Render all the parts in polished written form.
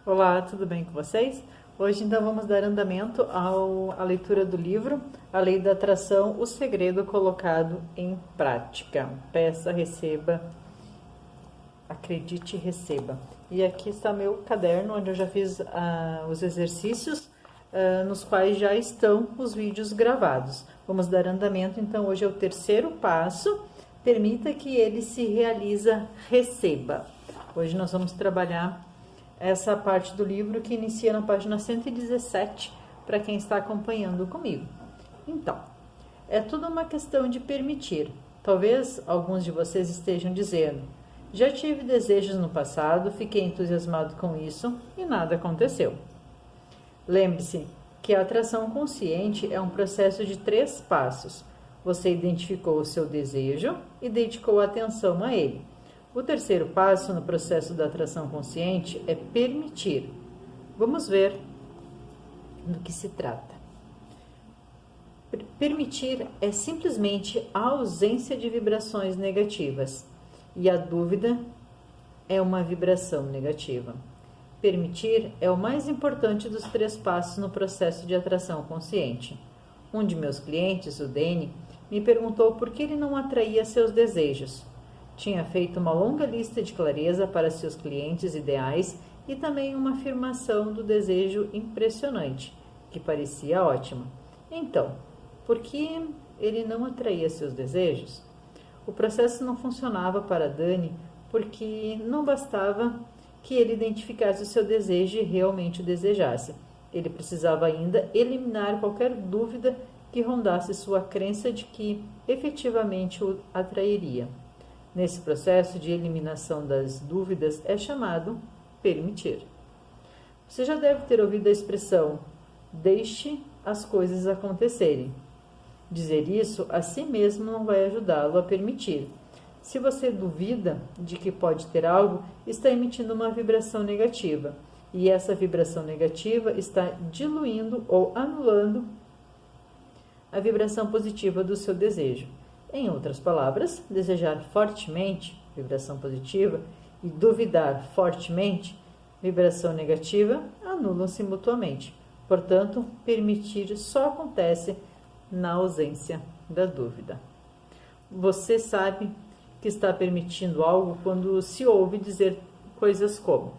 Olá, tudo bem com vocês? Hoje então vamos dar andamento à leitura do livro A Lei da Atração, o segredo colocado em prática. Peça, receba, acredite e receba. E aqui está meu caderno, onde eu já fiz os exercícios, nos quais já estão os vídeos gravados. Vamos dar andamento, então hoje é o terceiro passo. Permita que ele se realiza, receba. Hoje nós vamos trabalhar essa parte do livro que inicia na página 117, para quem está acompanhando comigo. Então, é tudo uma questão de permitir. Talvez alguns de vocês estejam dizendo: já tive desejos no passado, fiquei entusiasmado com isso e nada aconteceu. Lembre-se que a atração consciente é um processo de 3 passos. Você identificou o seu desejo e dedicou atenção a ele. O terceiro passo no processo da atração consciente é permitir. Vamos ver do que se trata. Permitir é simplesmente a ausência de vibrações negativas, e a dúvida é uma vibração negativa. Permitir é o mais importante dos 3 passos no processo de atração consciente. Um de meus clientes, o Danny, me perguntou por que ele não atraía seus desejos. Tinha feito uma longa lista de clareza para seus clientes ideais e também uma afirmação do desejo impressionante, que parecia ótima. Então, por que ele não atraía seus desejos? O processo não funcionava para Danny porque não bastava que ele identificasse o seu desejo e realmente o desejasse. Ele precisava ainda eliminar qualquer dúvida que rondasse sua crença de que efetivamente o atrairia. Nesse processo de eliminação das dúvidas é chamado permitir. Você já deve ter ouvido a expressão deixe as coisas acontecerem. Dizer isso a si mesmo não vai ajudá-lo a permitir. Se você duvida de que pode ter algo, está emitindo uma vibração negativa, e essa vibração negativa está diluindo ou anulando a vibração positiva do seu desejo. Em outras palavras, desejar fortemente, vibração positiva, e duvidar fortemente, vibração negativa, anulam-se mutuamente. Portanto, permitir só acontece na ausência da dúvida. Você sabe que está permitindo algo quando se ouve dizer coisas como: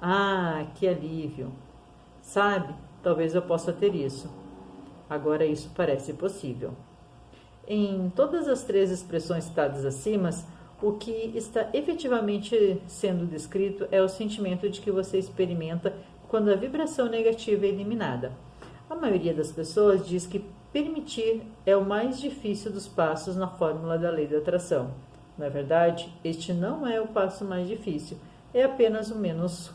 ah, que alívio! Sabe, talvez eu possa ter isso. Agora isso parece possível. Em todas as 3 expressões citadas acima, o que está efetivamente sendo descrito é o sentimento de que você experimenta quando a vibração negativa é eliminada. A maioria das pessoas diz que permitir é o mais difícil dos passos na fórmula da lei da atração. Na verdade, este não é o passo mais difícil, é apenas o menos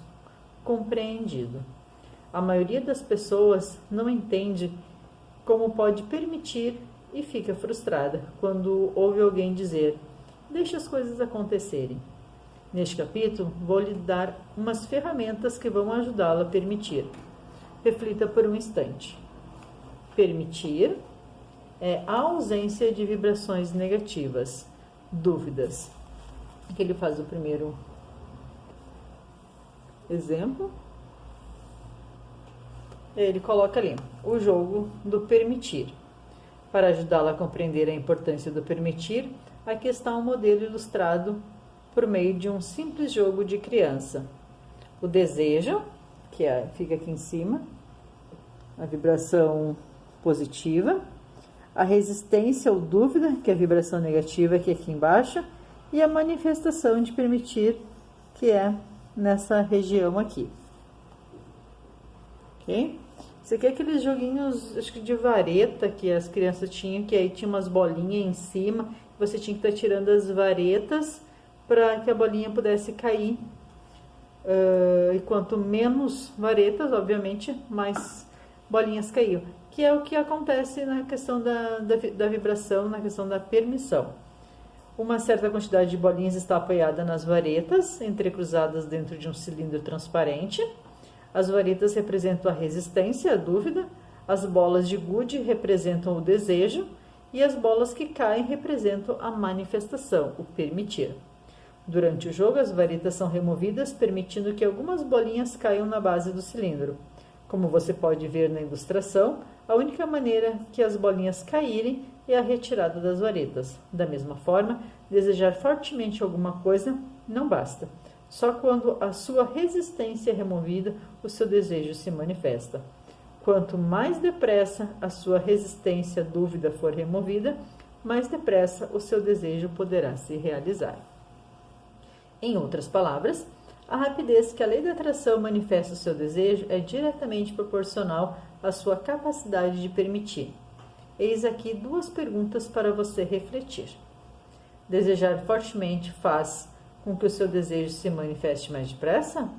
compreendido. A maioria das pessoas não entende como pode permitir e fica frustrada quando ouve alguém dizer: deixe as coisas acontecerem. Neste capítulo, vou lhe dar umas ferramentas que vão ajudá-la a permitir. Reflita por um instante. Permitir é a ausência de vibrações negativas, dúvidas. Aqui ele faz o primeiro exemplo. Ele coloca ali o jogo do permitir. Para ajudá-la a compreender a importância do permitir, aqui está um modelo ilustrado por meio de um simples jogo de criança. O desejo, que fica aqui em cima, a vibração positiva, a resistência ou dúvida, que é a vibração negativa, que é aqui embaixo, e a manifestação de permitir, que é nessa região aqui. Ok? Isso aqui é aqueles joguinhos, acho que de vareta, que as crianças tinham, que aí tinha umas bolinhas em cima, você tinha que estar tirando as varetas para que a bolinha pudesse cair. E quanto menos varetas, obviamente, mais bolinhas caíam. Que é o que acontece na questão da vibração, na questão da permissão. Uma certa quantidade de bolinhas está apoiada nas varetas, entrecruzadas dentro de um cilindro transparente. As varetas representam a resistência, a dúvida, as bolas de gude representam o desejo e as bolas que caem representam a manifestação, o permitir. Durante o jogo, as varetas são removidas, permitindo que algumas bolinhas caiam na base do cilindro. Como você pode ver na ilustração, a única maneira que as bolinhas caírem é a retirada das varetas. Da mesma forma, desejar fortemente alguma coisa não basta. Só quando a sua resistência é removida, o seu desejo se manifesta. Quanto mais depressa a sua resistência à dúvida for removida, mais depressa o seu desejo poderá se realizar. Em outras palavras, a rapidez que a lei da atração manifesta o seu desejo é diretamente proporcional à sua capacidade de permitir. Eis aqui duas perguntas para você refletir. Desejar fortemente faz com que o seu desejo se manifeste mais depressa?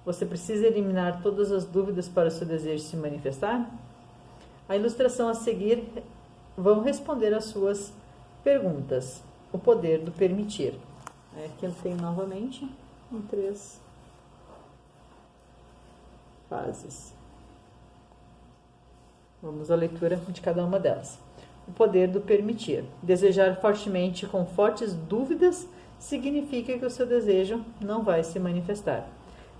Você precisa eliminar todas as dúvidas para o seu desejo se manifestar? A ilustração a seguir vão responder às suas perguntas. O poder do permitir. Aqui eu tenho novamente em 3 fases. Vamos à leitura de cada uma delas. O poder do permitir. Desejar fortemente com fortes dúvidas significa que o seu desejo não vai se manifestar.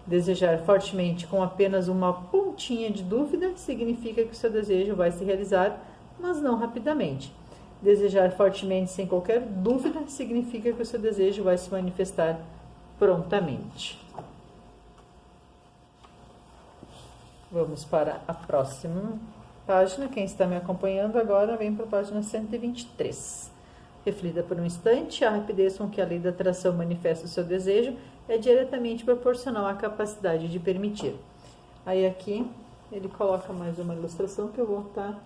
Desejar fortemente com apenas uma pontinha de dúvida significa que o seu desejo vai se realizar, mas não rapidamente. Desejar fortemente sem qualquer dúvida significa que o seu desejo vai se manifestar prontamente. Vamos para a próxima página. Quem está me acompanhando agora vem para a página 123. Reflita por um instante. A rapidez com que a lei da atração manifesta o seu desejo é diretamente proporcional à capacidade de permitir. Aí aqui ele coloca mais uma ilustração que eu vou estar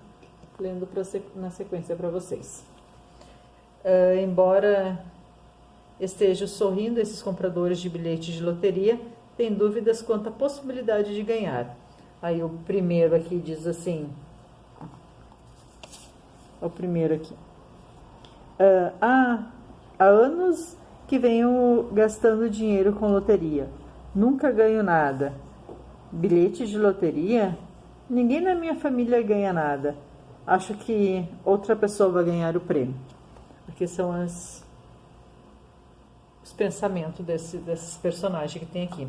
lendo na sequência para vocês. Embora estejam sorrindo, esses compradores de bilhetes de loteria têm dúvidas quanto à possibilidade de ganhar. Aí o primeiro aqui diz assim, o primeiro aqui. Há anos que venho gastando dinheiro com loteria. Nunca ganho nada. Bilhetes de loteria? Ninguém na minha família ganha nada. Acho que outra pessoa vai ganhar o prêmio. Aqui são os pensamentos desses personagens que tem aqui.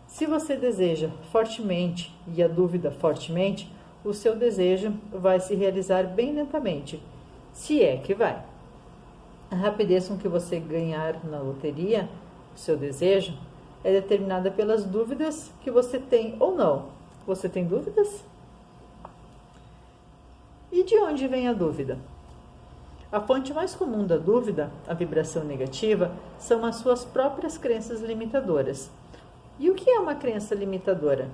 Se você deseja fortemente e a dúvida fortemente, o seu desejo vai se realizar bem lentamente, se é que vai. A rapidez com que você ganhar na loteria, o seu desejo, é determinada pelas dúvidas que você tem ou não. Você tem dúvidas? E de onde vem a dúvida? A fonte mais comum da dúvida, a vibração negativa, são as suas próprias crenças limitadoras. E o que é uma crença limitadora?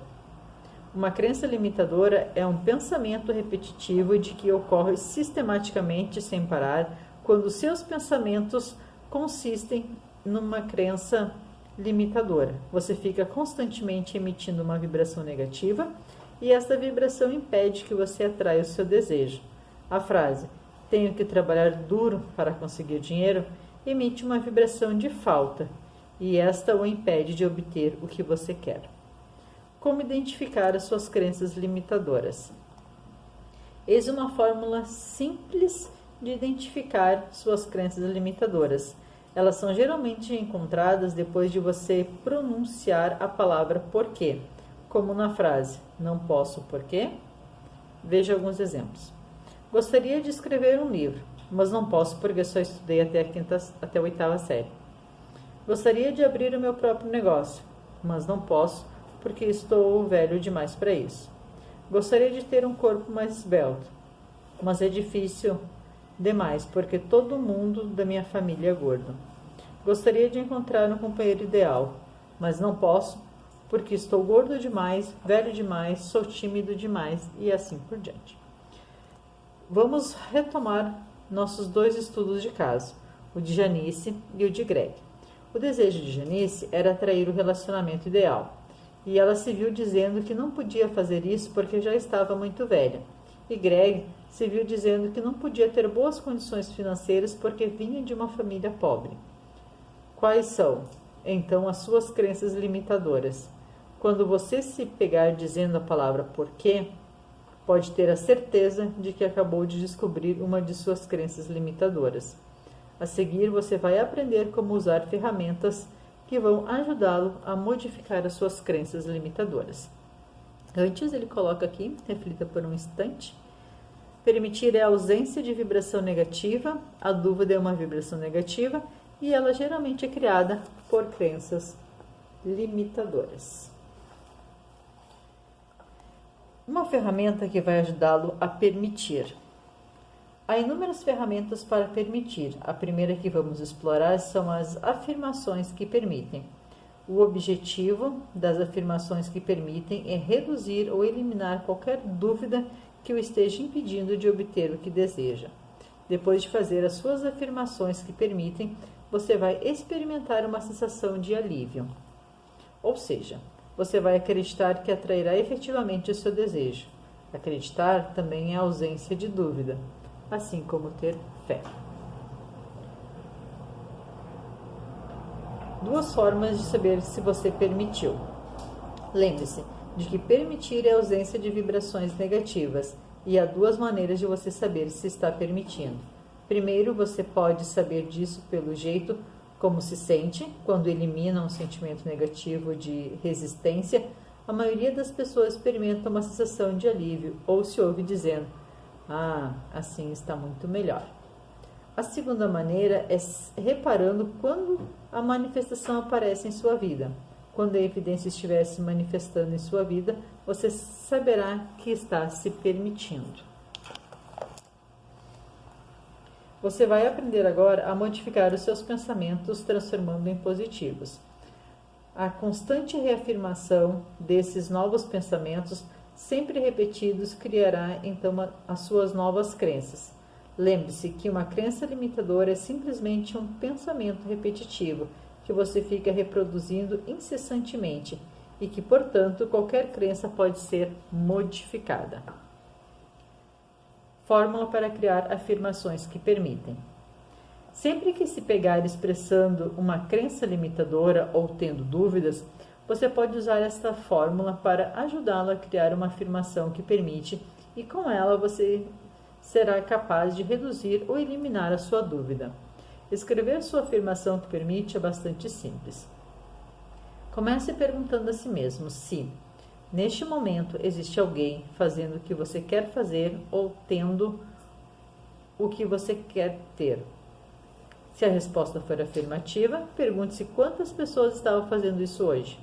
Uma crença limitadora é um pensamento repetitivo de que ocorre sistematicamente sem parar quando seus pensamentos consistem numa crença limitadora. Você fica constantemente emitindo uma vibração negativa e esta vibração impede que você atraia o seu desejo. A frase "tenho que trabalhar duro para conseguir dinheiro" emite uma vibração de falta e esta o impede de obter o que você quer. Como identificar as suas crenças limitadoras? Eis uma fórmula simples de identificar suas crenças limitadoras. Elas são geralmente encontradas depois de você pronunciar a palavra porquê, como na frase "não posso porque". Veja alguns exemplos. Gostaria de escrever um livro, mas não posso porque só estudei até a 8ª série. Gostaria de abrir o meu próprio negócio, mas não posso porque estou velho demais para isso. Gostaria de ter um corpo mais esbelto, mas é difícil demais porque todo mundo da minha família é gordo. Gostaria de encontrar um companheiro ideal, mas não posso porque estou gordo demais, velho demais, sou tímido demais e assim por diante. Vamos retomar nossos 2 estudos de caso, o de Janice e o de Greg. O desejo de Janice era atrair o relacionamento ideal, e ela se viu dizendo que não podia fazer isso porque já estava muito velha. E Greg se viu dizendo que não podia ter boas condições financeiras porque vinha de uma família pobre. Quais são, então, as suas crenças limitadoras? Quando você se pegar dizendo a palavra porquê, pode ter a certeza de que acabou de descobrir uma de suas crenças limitadoras. A seguir, você vai aprender como usar ferramentas que vão ajudá-lo a modificar as suas crenças limitadoras. Antes, ele coloca aqui, reflita por um instante. Permitir é a ausência de vibração negativa, a dúvida é uma vibração negativa e ela geralmente é criada por crenças limitadoras. Uma ferramenta que vai ajudá-lo a permitir. Há inúmeras ferramentas para permitir. A primeira que vamos explorar são as afirmações que permitem. O objetivo das afirmações que permitem é reduzir ou eliminar qualquer dúvida que o esteja impedindo de obter o que deseja. Depois de fazer as suas afirmações que permitem, você vai experimentar uma sensação de alívio. Ou seja, você vai acreditar que atrairá efetivamente o seu desejo. Acreditar também é a ausência de dúvida, assim como ter fé. Duas formas de saber se você permitiu. Lembre-se de que permitir é a ausência de vibrações negativas e há duas maneiras de você saber se está permitindo. Primeiro, você pode saber disso pelo jeito como se sente quando elimina um sentimento negativo de resistência. A maioria das pessoas experimenta uma sensação de alívio ou se ouve dizendo: "Ah, assim está muito melhor". A segunda maneira é reparando quando a manifestação aparece em sua vida. Quando a evidência estiver se manifestando em sua vida, você saberá que está se permitindo. Você vai aprender agora a modificar os seus pensamentos, transformando em positivos. A constante reafirmação desses novos pensamentos, sempre repetidos, criará então as suas novas crenças. Lembre-se que uma crença limitadora é simplesmente um pensamento repetitivo que você fica reproduzindo incessantemente e que, portanto, qualquer crença pode ser modificada. Fórmula para criar afirmações que permitem. Sempre que se pegar expressando uma crença limitadora ou tendo dúvidas, você pode usar esta fórmula para ajudá-lo a criar uma afirmação que permite e com ela você será capaz de reduzir ou eliminar a sua dúvida. Escrever sua afirmação que permite é bastante simples. Comece perguntando a si mesmo se, neste momento, existe alguém fazendo o que você quer fazer ou tendo o que você quer ter. Se a resposta for afirmativa, pergunte-se quantas pessoas estavam fazendo isso hoje,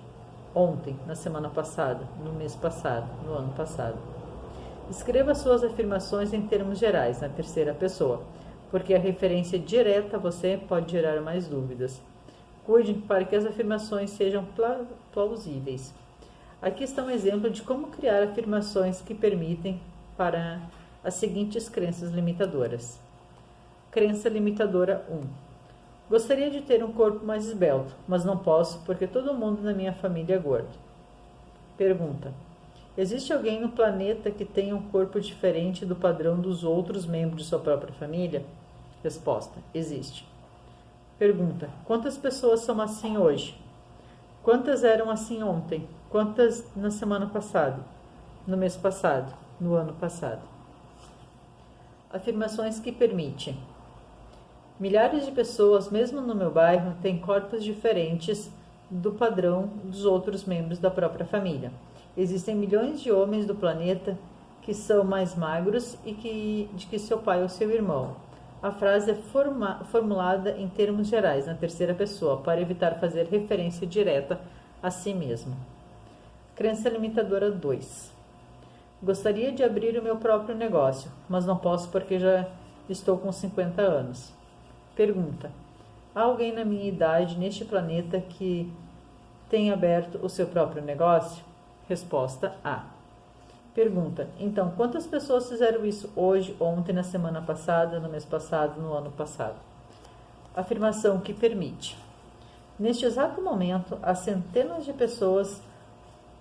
ontem, na semana passada, no mês passado, no ano passado. Escreva suas afirmações em termos gerais, na terceira pessoa, porque a referência direta a você pode gerar mais dúvidas. Cuide para que as afirmações sejam plausíveis. Aqui está um exemplo de como criar afirmações que permitem para as seguintes crenças limitadoras. Crença limitadora 1. Gostaria de ter um corpo mais esbelto, mas não posso porque todo mundo na minha família é gordo. Pergunta. Existe alguém no planeta que tenha um corpo diferente do padrão dos outros membros de sua própria família? Resposta. Existe. Pergunta. Quantas pessoas são assim hoje? Quantas eram assim ontem? Quantas na semana passada? No mês passado? No ano passado? Afirmações que permitem. Milhares de pessoas, mesmo no meu bairro, têm corpos diferentes do padrão dos outros membros da própria família. Existem milhões de homens do planeta que são mais magros de que seu pai ou seu irmão. A frase é formulada em termos gerais, na terceira pessoa, para evitar fazer referência direta a si mesmo. Crença limitadora 2. Gostaria de abrir o meu próprio negócio, mas não posso porque já estou com 50 anos. Pergunta. Há alguém na minha idade neste planeta que tenha aberto o seu próprio negócio? Resposta A. Pergunta. Então, quantas pessoas fizeram isso hoje, ontem, na semana passada, no mês passado, no ano passado? Afirmação que permite. Neste exato momento, há centenas de pessoas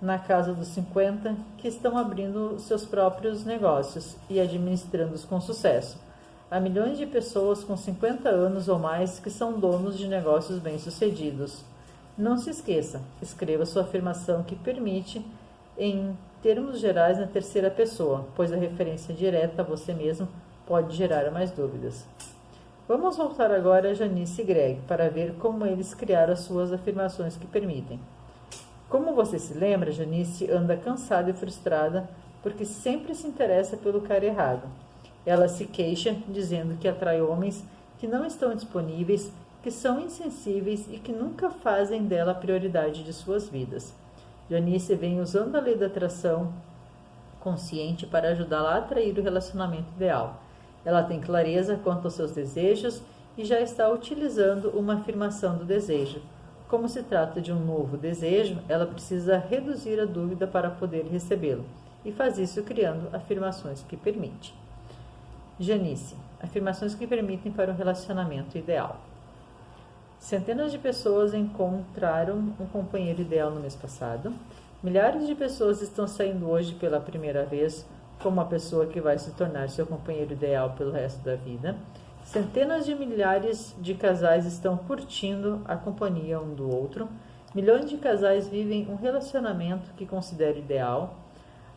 na casa dos 50 que estão abrindo seus próprios negócios e administrando-os com sucesso. Há milhões de pessoas com 50 anos ou mais que são donos de negócios bem-sucedidos. Não se esqueça, escreva sua afirmação que permite em termos gerais na terceira pessoa, pois a referência direta a você mesmo pode gerar mais dúvidas. Vamos voltar agora a Janice e Greg para ver como eles criaram as suas afirmações que permitem. Como você se lembra, Janice anda cansada e frustrada porque sempre se interessa pelo cara errado. Ela se queixa dizendo que atrai homens que não estão disponíveis, que são insensíveis e que nunca fazem dela a prioridade de suas vidas. Janice vem usando a lei da atração consciente para ajudá-la a atrair o relacionamento ideal. Ela tem clareza quanto aos seus desejos e já está utilizando uma afirmação do desejo. Como se trata de um novo desejo, ela precisa reduzir a dúvida para poder recebê-lo, e faz isso criando afirmações que permitem. Janice, afirmações que permitem para um relacionamento ideal. Centenas de pessoas encontraram um companheiro ideal no mês passado. Milhares de pessoas estão saindo hoje pela primeira vez como a pessoa que vai se tornar seu companheiro ideal pelo resto da vida. Centenas de milhares de casais estão curtindo a companhia um do outro. Milhões de casais vivem um relacionamento que consideram ideal.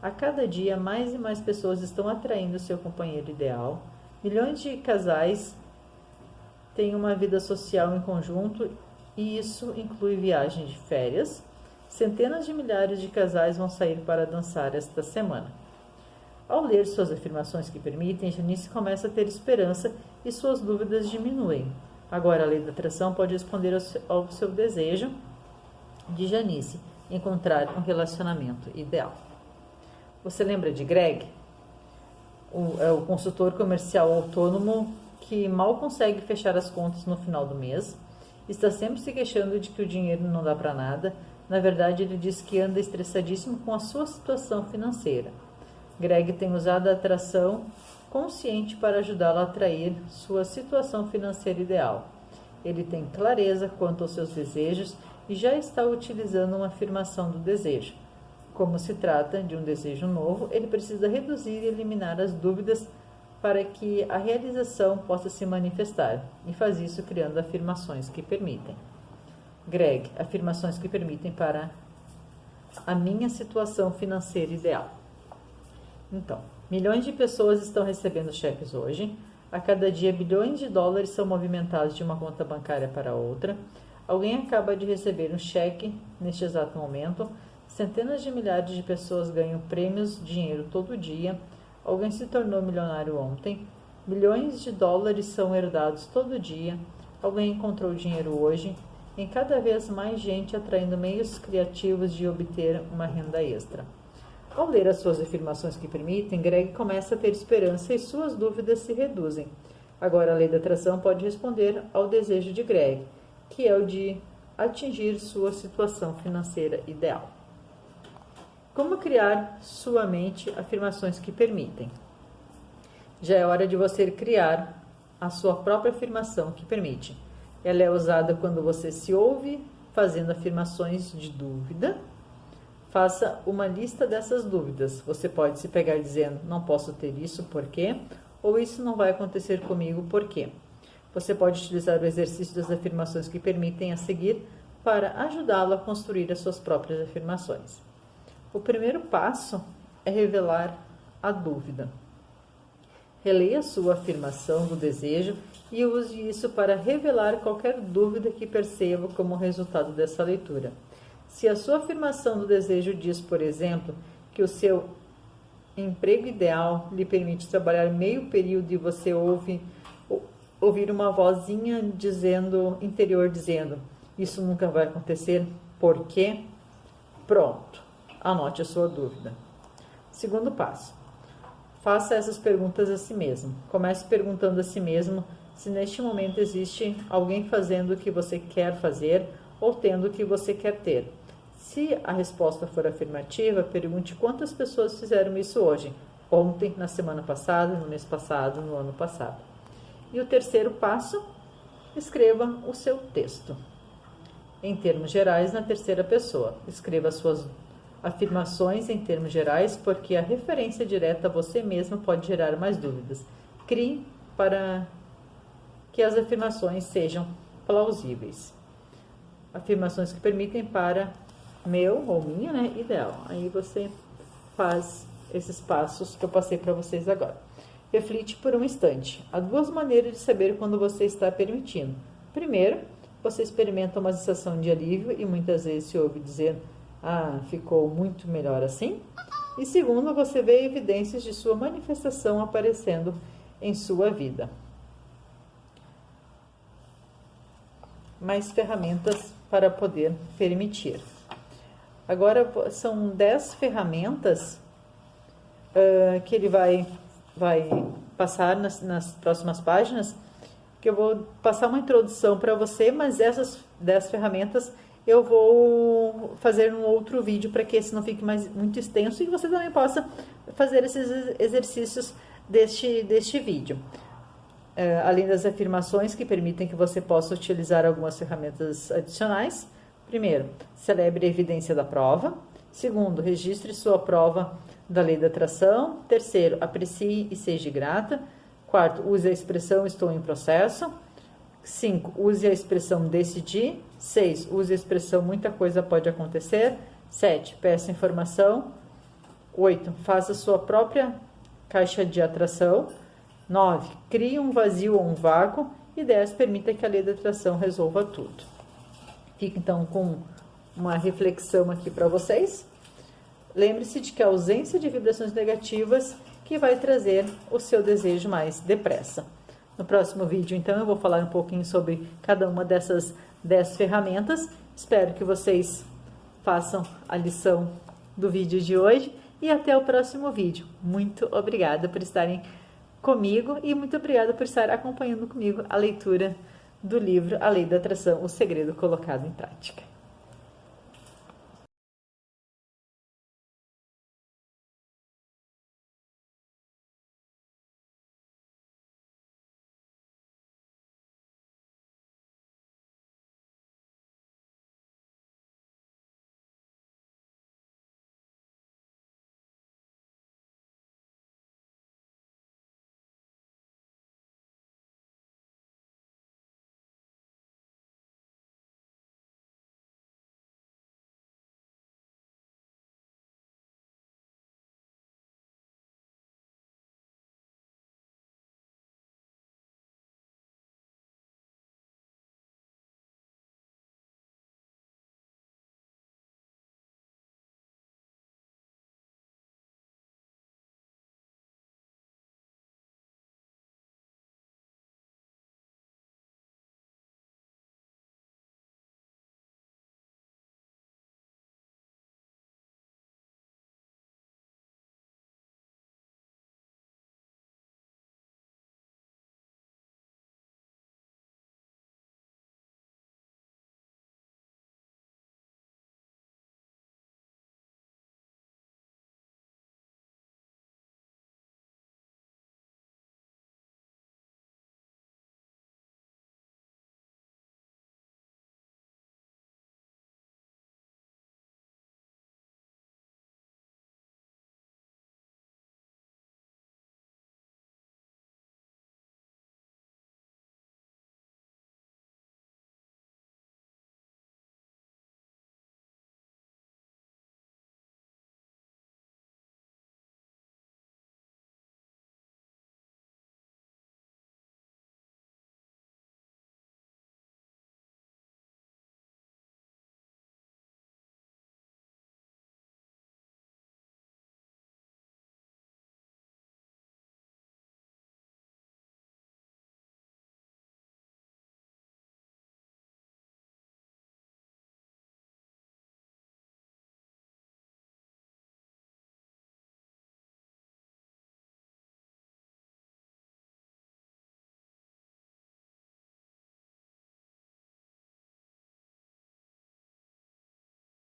A cada dia, mais e mais pessoas estão atraindo seu companheiro ideal. Milhões de casais têm uma vida social em conjunto e isso inclui viagem de férias. Centenas de milhares de casais vão sair para dançar esta semana. Ao ler suas afirmações que permitem, Janice começa a ter esperança e suas dúvidas diminuem. Agora, a lei da atração pode responder ao seu desejo de Janice encontrar um relacionamento ideal. Você lembra de Greg? O consultor comercial autônomo que mal consegue fechar as contas no final do mês, está sempre se queixando de que o dinheiro não dá para nada. Na verdade, ele diz que anda estressadíssimo com a sua situação financeira. Greg tem usado a atração consciente para ajudá-lo a atrair sua situação financeira ideal. Ele tem clareza quanto aos seus desejos e já está utilizando uma afirmação do desejo. Como se trata de um desejo novo, ele precisa reduzir e eliminar as dúvidas para que a realização possa se manifestar, e faz isso criando afirmações que permitem. Greg, afirmações que permitem para a minha situação financeira ideal. Então, milhões de pessoas estão recebendo cheques hoje. A cada dia, bilhões de dólares são movimentados de uma conta bancária para outra. Alguém acaba de receber um cheque neste exato momento. Centenas de milhares de pessoas ganham prêmios, dinheiro todo dia. Alguém se tornou milionário ontem. Milhões de dólares são herdados todo dia. Alguém encontrou dinheiro hoje. Em cada vez mais gente atraindo meios criativos de obter uma renda extra. Ao ler as suas afirmações que permitem, Greg começa a ter esperança e suas dúvidas se reduzem. Agora, a lei da atração pode responder ao desejo de Greg, que é o de atingir sua situação financeira ideal. Como criar sua mente afirmações que permitem? Já é hora de você criar a sua própria afirmação que permite. Ela é usada quando você se ouve fazendo afirmações de dúvida. Faça uma lista dessas dúvidas. Você pode se pegar dizendo, não posso ter isso, por quê? Ou isso não vai acontecer comigo, por quê? Você pode utilizar o exercício das afirmações que permitem a seguir para ajudá-lo a construir as suas próprias afirmações. O primeiro passo é revelar a dúvida. Releia sua afirmação do desejo e use isso para revelar qualquer dúvida que perceba como resultado dessa leitura. Se a sua afirmação do desejo diz, por exemplo, que o seu emprego ideal lhe permite trabalhar meio período e você ouvir uma vozinha interior dizendo, isso nunca vai acontecer, por quê? Pronto, anote a sua dúvida. Segundo passo, faça essas perguntas a si mesmo. Comece perguntando a si mesmo se neste momento existe alguém fazendo o que você quer fazer ou tendo o que você quer ter. Se a resposta for afirmativa, pergunte quantas pessoas fizeram isso hoje, ontem, na semana passada, no mês passado, no ano passado. E o terceiro passo, escreva o seu texto. Em termos gerais, na terceira pessoa. Escreva suas afirmações em termos gerais, porque a referência direta a você mesmo pode gerar mais dúvidas. Crie para que as afirmações sejam plausíveis. Afirmações que permitem para meu ou minha, ideal. Aí você faz esses passos que eu passei para vocês agora. Reflite por um instante. Há duas maneiras de saber quando você está permitindo. Primeiro, você experimenta uma sensação de alívio e muitas vezes se ouve dizer: ah, ficou muito melhor assim. E segundo, você vê evidências de sua manifestação aparecendo em sua vida. Mais ferramentas para poder permitir. Agora são 10 ferramentas que ele vai passar nas próximas páginas, que eu vou passar uma introdução para você, mas essas 10 ferramentas eu vou fazer um outro vídeo para que esse não fique muito extenso e você também possa fazer esses exercícios deste vídeo. Além das afirmações que permitem que você possa utilizar algumas ferramentas adicionais. Primeiro, celebre a evidência da prova. Segundo, registre sua prova da lei da atração. Terceiro, aprecie e seja grata. Quarto, use a expressão estou em processo. 5, use a expressão decidir. 6, use a expressão muita coisa pode acontecer. 7, peça informação. 8, faça sua própria caixa de atração. 9, crie um vazio ou um vácuo. E 10, permita que a lei da atração resolva tudo. Fica então com uma reflexão aqui para vocês. Lembre-se de que a ausência de vibrações negativas que vai trazer o seu desejo mais depressa. No próximo vídeo, então, eu vou falar um pouquinho sobre cada uma dessas 10 ferramentas. Espero que vocês façam a lição do vídeo de hoje e até o próximo vídeo. Muito obrigada por estarem comigo e muito obrigada por estar acompanhando comigo a leitura do livro A Lei da Atração, o Segredo Colocado em Prática.